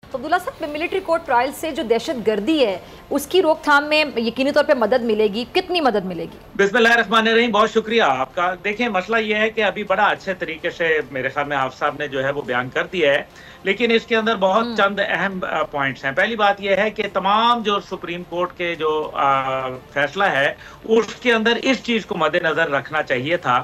तो अब्दुल्ला साहब, military court trial से जो दहशत गर्दी है उसकी रोकथाम में यकीनी तौर पे मदद मिलेगी, कितनी मदद मिलेगी? बिस्मिल्लाहिर्रहमानिर्रहीम, बहुत शुक्रिया आपका। देखिए, मसला यह है कि अभी बड़ा अच्छे तरीके से मेरे ख्याल में आप साहब ने जो है वो बयान कर दिया है, लेकिन इसके अंदर बहुत चंद अहम पॉइंट्स हैं। पहली बात यह है कि तमाम जो सुप्रीम कोर्ट के जो फैसला है उसके अंदर इस चीज को मद्देनजर रखना चाहिए था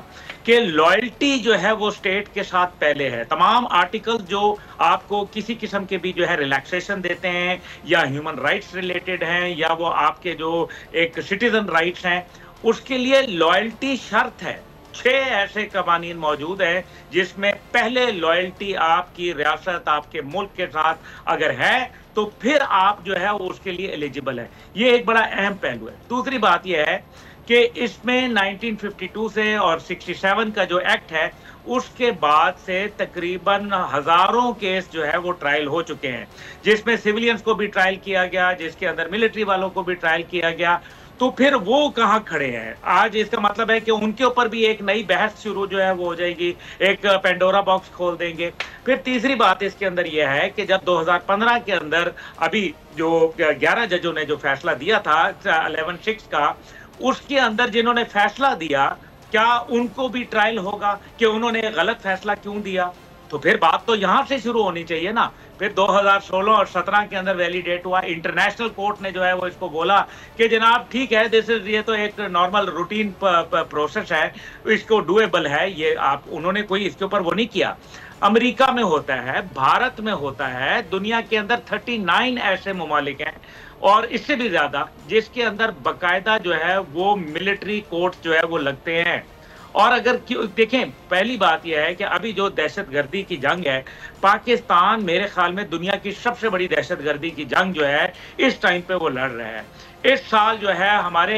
कि लॉयल्टी जो है वो स्टेट के साथ पहले है। तमाम आर्टिकल जो आपको किसी किस्म के भी जो है रिलैक्सेशन देते हैं या ह्यूमन राइट्स रिलेटेड हैं या वो आपके जो एक सिटीजन राइट्स हैं, उसके लिए लॉयल्टी शर्त है। 6 ऐसे कवानीन मौजूद हैं जिसमें पहले लॉयल्टी आपकी रियासत, आपके मुल्क के साथ अगर है तो फिर आप जो है उसके लिए एलिजिबल है। ये एक बड़ा अहम पहलू है। दूसरी बात यह है कि इसमें 1952 से और 67 का जो एक्ट है उसके बाद से तकरीबन हजारों केस जो है वो ट्रायल हो चुके हैं, जिसमें सिविलियंस को भी ट्रायल किया गया, जिसके अंदर मिलिट्री वालों को भी ट्रायल किया गया। तो फिर वो कहाँ खड़े हैं आज? इसका मतलब है कि उनके ऊपर भी एक नई बहस शुरू जो है वो हो जाएगी, एक पेंडोरा बॉक्स खोल देंगे। फिर तीसरी बात इसके अंदर यह है कि जब 2015 के अंदर अभी जो 11 जजों ने जो फैसला दिया था 11-6 का, उसके अंदर जिन्होंने फैसला दिया, क्या उनको भी ट्रायल होगा कि उन्होंने गलत फैसला क्यों दिया? तो फिर बात तो यहां से शुरू होनी चाहिए ना। फिर 2016 और 17 के अंदर वैलिडेट हुआ। इंटरनेशनल कोर्ट ने जो है वो इसको बोला कि जनाब ठीक है, ये तो एक नॉर्मल रूटीन प्रोसेस है, इसको डुएबल है। ये आप उन्होंने कोई इसके ऊपर वो नहीं किया। अमेरिका में होता है, भारत में होता है, दुनिया के अंदर 39 ऐसे ममालिक हैं और इससे भी ज्यादा जिसके अंदर बकायदा जो है वो मिलिट्री कोर्ट जो है वो लगते हैं। और अगर देखें, पहली बात यह है कि अभी जो दहशतगर्दी की जंग है, पाकिस्तान मेरे ख्याल में दुनिया की सबसे बड़ी दहशतगर्दी की जंग जो है इस टाइम पे वो लड़ रहा है। इस साल जो है हमारे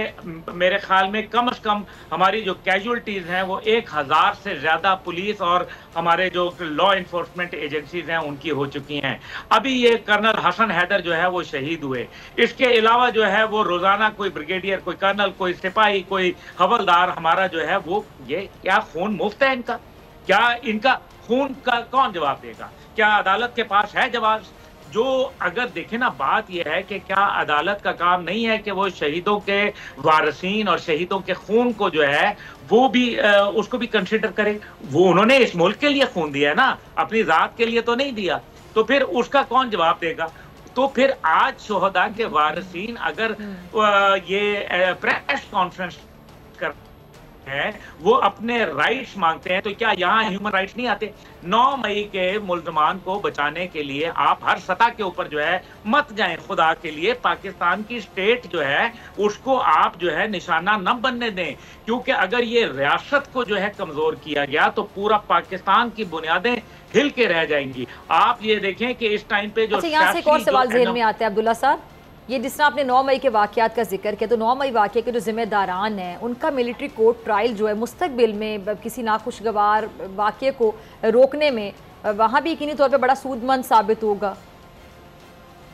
मेरे ख्याल में कम से कम हमारी जो कैजुअल्टीज हैं वो 1000 से ज्यादा पुलिस और हमारे जो लॉ इन्फोर्समेंट एजेंसीज हैं उनकी हो चुकी हैं। अभी ये कर्नल हसन हैदर जो है वो शहीद हुए। इसके अलावा जो है वो रोजाना कोई ब्रिगेडियर, कोई कर्नल, कोई सिपाही, कोई हवलदार हमारा जो है वो, ये क्या खून मुफ्त है इनका? क्या इनका खून का कौन जवाब देगा? क्या अदालत के पास है जवाब? जो अगर देखें ना, बात यह है कि क्या अदालत का काम नहीं है कि वो शहीदों के वारसीन और शहीदों के खून को जो है वो भी उसको भी कंसिडर करे? वो उन्होंने इस मुल्क के लिए खून दिया है ना, अपनी जात के लिए तो नहीं दिया। तो फिर उसका कौन जवाब देगा? तो फिर आज शोहदा के वारसीन अगर ये प्रेस कॉन्फ्रेंस कर है, वो अपने राइट्स मांगते हैं, तो क्या यहाँ ह्यूमन राइट्स नहीं आते? 9 मई के मुल्जमान को बचाने के लिए आप हर सतह के ऊपर जो है मत जाएं, खुदा के लिए। पाकिस्तान की स्टेट जो है उसको आप जो है निशाना न बनने दें, क्योंकि अगर ये रियासत को जो है कमजोर किया गया तो पूरा पाकिस्तान की बुनियादें हिल के रह जाएंगी। आप ये देखें कि इस टाइम पे जो यहाँ से एक और सवाल ज़हन में आता है अब्दुल्ला साहब, ये जिस तरह आपने 9 मई के वाक़यात का जिक्र किया, तो 9 मई वाक़े के जो जिम्मेदारान हैं उनका मिलिट्री कोर्ट ट्रायल जो है मुस्तकबिल में किसी नाखुशगवार वाक़े को रोकने में वहाँ भी यकीनी तौर पे बड़ा सूदमंद साबित होगा।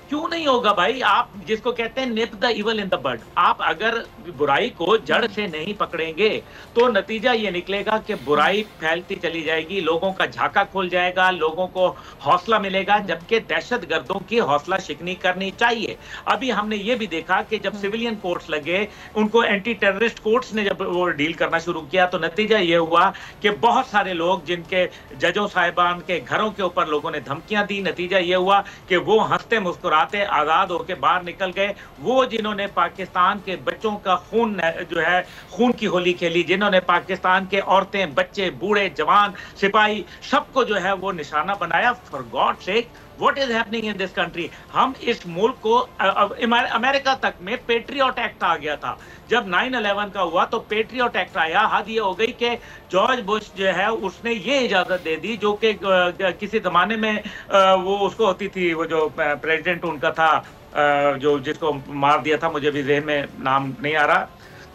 क्यों नहीं होगा भाई? आप जिसको कहते हैं nip the evil in the bud, आप अगर बुराई को जड़ से नहीं पकड़ेंगे तो नतीजा ये निकलेगा कि बुराई फैलती चली जाएगी, लोगों का झाका खुल जाएगा, लोगों को हौसला मिलेगा, जबकि दहशतगर्दों की हौसला शिकनी करनी चाहिए। अभी हमने ये भी देखा कि जब सिविलियन कोर्ट्स लगे, उनको एंटी टेररिस्ट कोर्ट्स ने जब वो डील करना शुरू किया, तो नतीजा ये हुआ कि बहुत सारे लोग जिनके जजों साहिबान के घरों के ऊपर लोगों ने धमकियां दी, नतीजा ये हुआ कि वो हंसते मुस्कुराते आजाद होकर बाहर निकल गए। वो जिन्होंने पाकिस्तान के बच्चों का खून जो है खून की होली खेली, जिन्होंने पाकिस्तान के औरतें, बच्चे, बूढ़े, जवान, सिपाही सबको जो है वो निशाना बनाया। For God sake, what is happening in this country? हम इस मुल्क को अमेरिका तक में पेट्रियट एक्ट आ गया था। जब 9/11 का हुआ तो पेट्रियट एक्ट आया। हद ये हो गई कि जॉर्ज बुश जो है उसने ये इजाजत दे दी, जो कि किसी जमाने में वो उसको होती थी, वो जो प्रेसिडेंट उनका था जो जिसको मार दिया था, मुझे भी ज़हन में नाम नहीं आ रहा,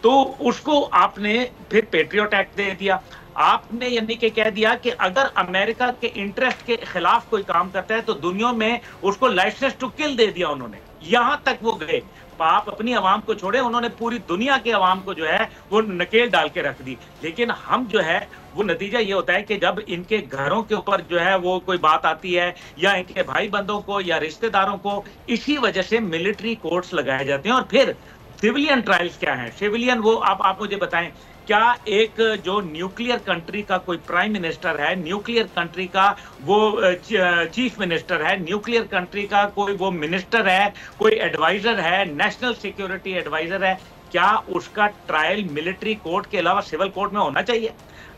तो उसको आपने फिर पेट्रियट एक्ट दे दिया। आपने यानी कि कह दिया कि अगर अमेरिका के इंटरेस्ट के खिलाफ कोई काम करता है तो दुनिया में उसको लाइसेंस टू किल दे दिया उन्होंने। यहां तक वो गए। आप अपनी आवाम को छोड़े, उन्होंने पूरी दुनिया के आवाम को जो है वो नकेल डाल के रख दी। लेकिन हम जो है वो नतीजा ये होता है कि जब इनके घरों के ऊपर जो है वो कोई बात आती है या इनके भाई बंधों को या रिश्तेदारों को, इसी वजह से मिलिट्री कोर्ट्स लगाए जाते हैं। और फिर सिविलियन ट्रायल्स क्या है? सिविलियन वो आप मुझे बताएं, क्या एक जो न्यूक्लियर कंट्री का कोई प्राइम मिनिस्टर है, न्यूक्लियर कंट्री का वो चीफ मिनिस्टर है, न्यूक्लियर कंट्री का कोई वो मिनिस्टर है, कोई एडवाइजर है, नेशनल सिक्योरिटी एडवाइजर है, क्या उसका ट्रायल मिलिट्री कोर्ट के अलावा सिविल कोर्ट में होना चाहिए?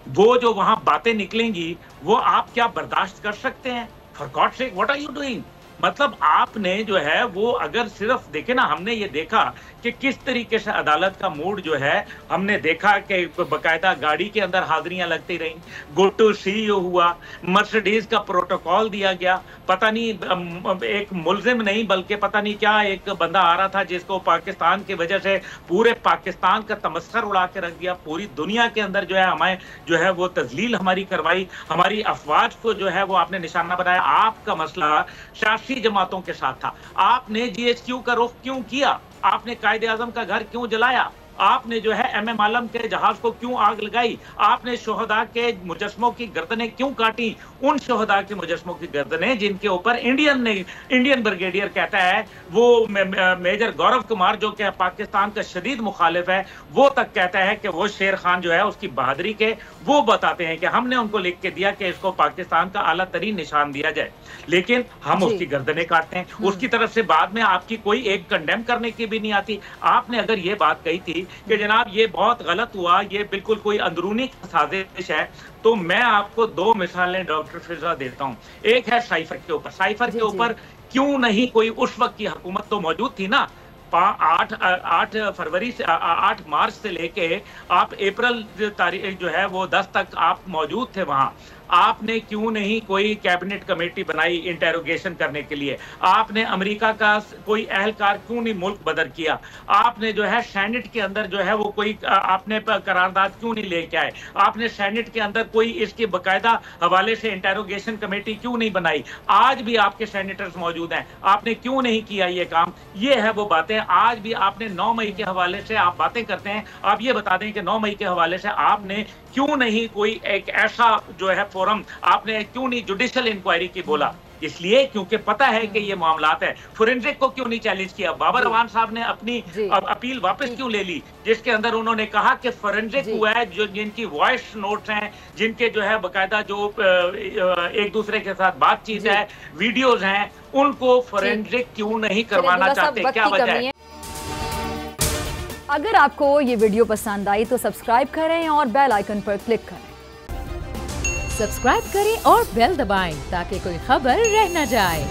वो जो वहां बातें निकलेंगी वो आप क्या बर्दाश्त कर सकते हैं? For God sake, what are you doing? मतलब आपने जो है वो अगर सिर्फ देखे ना, हमने ये देखा कि किस तरीके से अदालत का मूड जो है, हमने देखा कि बकायदा गाड़ी के अंदर हाजिरियां लगती रहीं, गुड टू सी यू हुआ, मर्सिडीज का प्रोटोकॉल दिया गया, पता नहीं एक मुल्जिम नहीं बल्कि पता नहीं क्या एक बंदा आ रहा था जिसको पाकिस्तान की वजह से पूरे पाकिस्तान का तमस्खर उड़ा के रख दिया, पूरी दुनिया के अंदर जो है हमें जो है वो तजलील हमारी करवाई, हमारी अफवाज को जो है वो आपने निशाना बनाया। आपका मसला सियासी जमातों के साथ था, आपने GHQ का रुख क्यों किया? आपने कायदे आजम का घर क्यों जलाया? आपने जो है MM आलम के जहाज को क्यों आग लगाई? आपने शोहदा के मुजस्मों की गर्दनें क्यों काटी? उन शोहदा के मुजस्मों की गर्दनें जिनके ऊपर इंडियन ब्रिगेडियर कहता है, वो मेजर गौरव कुमार जो कि पाकिस्तान का शदीद मुखालिफ है, वो तक कहता है कि वो शेर खान जो है उसकी बहादुरी के वो बताते हैं कि हमने उनको लिख के दिया कि इसको पाकिस्तान का आला तरीन निशान दिया जाए, लेकिन हम उसकी गर्दनें काटते हैं। उसकी तरफ से बाद में आपकी कोई एक कंडेम करने की भी नहीं आती। आपने अगर ये बात कही थी कि जनाब ये बहुत गलत हुआ, ये बिल्कुल कोई अंदरूनी साजिश है, तो मैं आपको दो मिसालें डॉक्टर फिजा देता हूं। एक है साइफर के ऊपर। साइफर के ऊपर क्यों नहीं कोई उस वक्त की हुकूमत तो मौजूद थी ना, 8 फरवरी से 8 मार्च से लेके आप अप्रैल तारीख जो है वो 10 तक आप मौजूद थे वहां। आपने क्यों नहीं कोई कैबिनेट कमेटी बनाई इंटेरोगेशन करने के लिए? आपने अमेरिका का कोई अहलकार क्यों नहीं मुल्क बदर किया? आपने जो है सेनेट के अंदर जो है वो कोई आपने करारदाद क्यों नहीं लेके आए? आपने सेनेट के अंदर कोई इसके बाकायदा हवाले से इंटेरोगेशन कमेटी क्यों नहीं बनाई? आज भी आपके सेनेटर्स मौजूद हैं, आपने क्यों नहीं किया ये काम? ये है वो बातें। आज भी आपने 9 मई के हवाले से आप बातें करते हैं, आप ये बता दें कि 9 मई के हवाले से आपने क्यों नहीं कोई एक ऐसा जो है फोरम, आपने क्यों नहीं जुडिशियल इंक्वायरी की बोला? इसलिए क्योंकि पता है कि ये मामलात है। फोरेंसिक को क्यों नहीं चैलेंज किया? बाबर अवान साहब ने अपनी अपील वापस क्यों ले ली, जिसके अंदर उन्होंने कहा कि फोरेंसिक हुआ है, जो जिनकी वॉइस नोट्स हैं, जिनके जो है बकायदा जो एक दूसरे के साथ बातचीत है, वीडियोज हैं, उनको फोरेंसिक क्यों नहीं करवाना चाहते? क्या वजह है? अगर आपको ये वीडियो पसंद आई तो सब्सक्राइब करें और बेल आइकन पर क्लिक करें। सब्सक्राइब करें और बेल दबाएं ताकि कोई खबर रह न जाए।